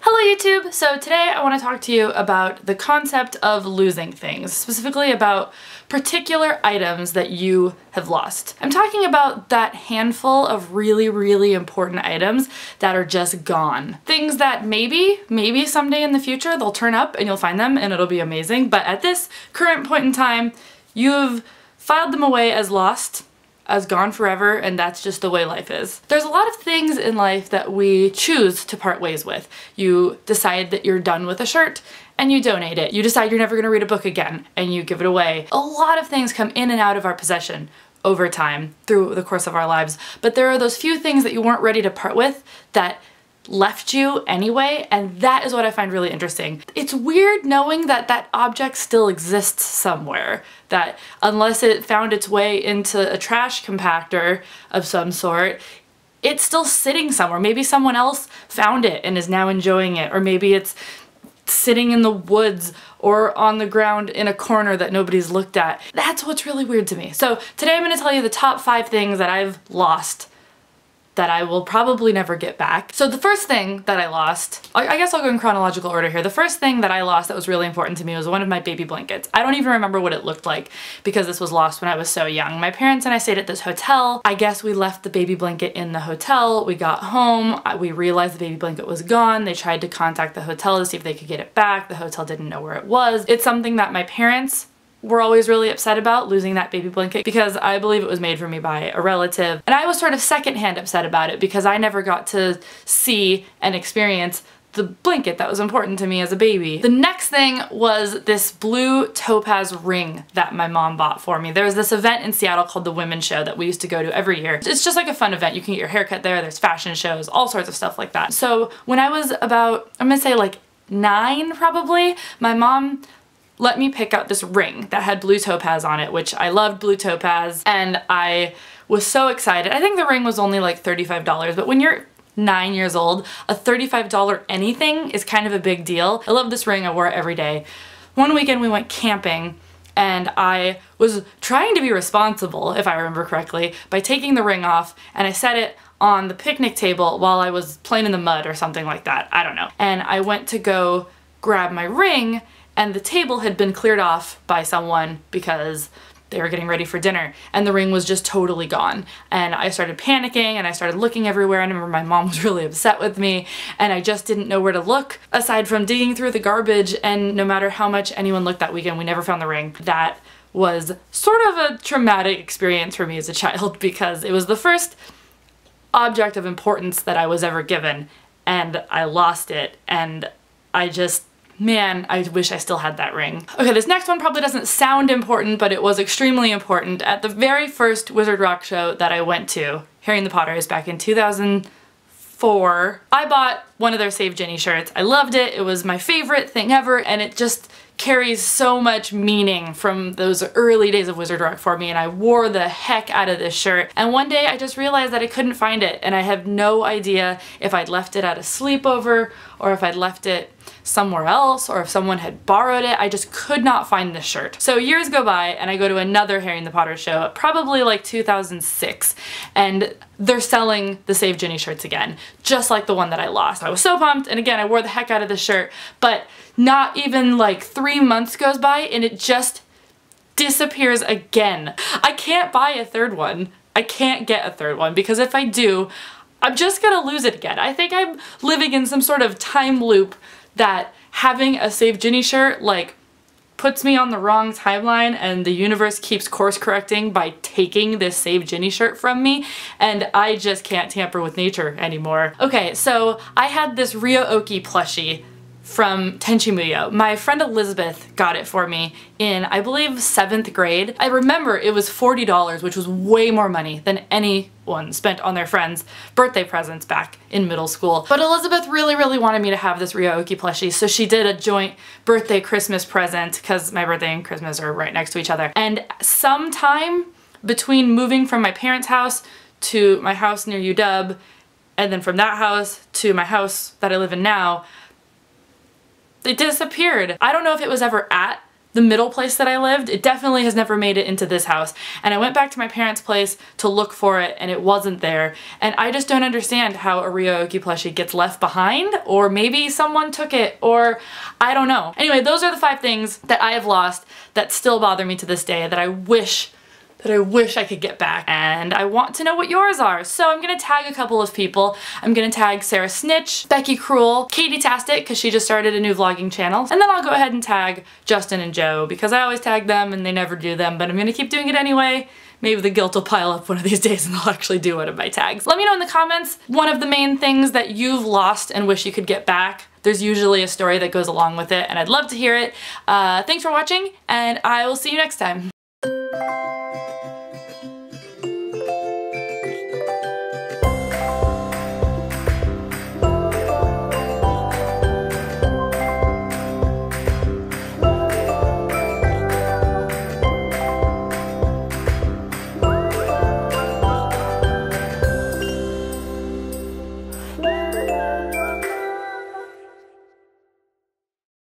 Hello YouTube! So today I want to talk to you about the concept of losing things, specifically about particular items that you have lost. I'm talking about that handful of really important items that are just gone. Things that maybe someday in the future they'll turn up and you'll find them and it'll be amazing, but at this current point in time, you've filed them away as lost, as gone forever, and that's just the way life is. There's a lot of things in life that we choose to part ways with. You decide that you're done with a shirt and you donate it. You decide you're never gonna read a book again and you give it away. A lot of things come in and out of our possession over time through the course of our lives, but there are those few things that you weren't ready to part with that left you anyway, and that is what I find really interesting. It's weird knowing that that object still exists somewhere, that unless it found its way into a trash compactor of some sort, it's still sitting somewhere. Maybe someone else found it and is now enjoying it, or maybe it's sitting in the woods or on the ground in a corner that nobody's looked at. That's what's really weird to me. So today I'm going to tell you the top 5 things that I've lost that I will probably never get back. So the first thing that I lost, I guess I'll go in chronological order here. The first thing that I lost that was really important to me was one of my baby blankets. I don't even remember what it looked like because this was lost when I was so young. My parents and I stayed at this hotel. I guess we left the baby blanket in the hotel. We got home, we realized the baby blanket was gone. They tried to contact the hotel to see if they could get it back. The hotel didn't know where it was. It's something that my parents were always really upset about, losing that baby blanket, because I believe it was made for me by a relative. And I was sort of secondhand upset about it because I never got to see and experience the blanket that was important to me as a baby. The next thing was this blue topaz ring that my mom bought for me. There was this event in Seattle called the Women's Show that we used to go to every year. It's just like a fun event. You can get your hair cut there, there's fashion shows, all sorts of stuff like that. So when I was about, I'm gonna say like 9 probably, my mom let me pick out this ring that had blue topaz on it, which I loved blue topaz, and I was so excited. I think the ring was only like $35, but when you're 9 years old, a $35 anything is kind of a big deal. I love this ring, I wore it every day. One weekend we went camping and I was trying to be responsible, if I remember correctly, by taking the ring off, and I set it on the picnic table while I was playing in the mud or something like that, I don't know. And I went to go grab my ring and the table had been cleared off by someone because they were getting ready for dinner, and the ring was just totally gone. And I started panicking and I started looking everywhere, and I remember my mom was really upset with me and I just didn't know where to look aside from digging through the garbage, and no matter how much anyone looked that weekend, we never found the ring. That was sort of a traumatic experience for me as a child because it was the first object of importance that I was ever given, and I lost it, and man, I wish I still had that ring. Okay, this next one probably doesn't sound important, but it was extremely important. At the very first Wizard Rock show that I went to, Harry and the Potters, back in 2004, I bought one of their Save Ginny shirts. I loved it. It was my favorite thing ever, and it just carries so much meaning from those early days of Wizard Rock for me, and I wore the heck out of this shirt. And one day I just realized that I couldn't find it, and I have no idea if I'd left it at a sleepover or if I'd left it somewhere else or if someone had borrowed it. I just could not find this shirt. So years go by and I go to another Harry and the Potter show, probably like 2006, and they're selling the Save Ginny shirts again, just like the one that I lost. I was so pumped, and again I wore the heck out of this shirt, but not even like 3 months goes by and it just disappears again. I can't buy a third one. I can't get a third one because if I do, I'm just gonna lose it again. I think I'm living in some sort of time loop that having a Save Ginny shirt like puts me on the wrong timeline, and the universe keeps course correcting by taking this Save Ginny shirt from me, and I just can't tamper with nature anymore. Okay, so I had this ryo-ohki plushie from Tenchi Muyo. My friend Elizabeth got it for me in, I believe, 7th grade. I remember it was $40, which was way more money than anyone spent on their friends' birthday presents back in middle school. But Elizabeth really wanted me to have this ryo-ohki plushie, so she did a joint birthday Christmas present, because my birthday and Christmas are right next to each other. And sometime between moving from my parents' house to my house near UW, and then from that house to my house that I live in now, it disappeared. I don't know if it was ever at the middle place that I lived. It definitely has never made it into this house. And I went back to my parents' place to look for it and it wasn't there. And I just don't understand how a ryo-ohki plushie gets left behind, or maybe someone took it, or I don't know. Anyway, those are the 5 things that I have lost that still bother me to this day, that I wish I could get back, and I want to know what yours are. So I'm gonna tag a couple of people. I'm gonna tag Sarah Snitch, Becky Cruel, Katie Tastic, because she just started a new vlogging channel, and then I'll go ahead and tag Justin and Joe, because I always tag them and they never do them, but I'm gonna keep doing it anyway. Maybe the guilt will pile up one of these days and I'll actually do one of my tags. Let me know in the comments one of the main things that you've lost and wish you could get back. There's usually a story that goes along with it, and I'd love to hear it. Thanks for watching, and I will see you next time.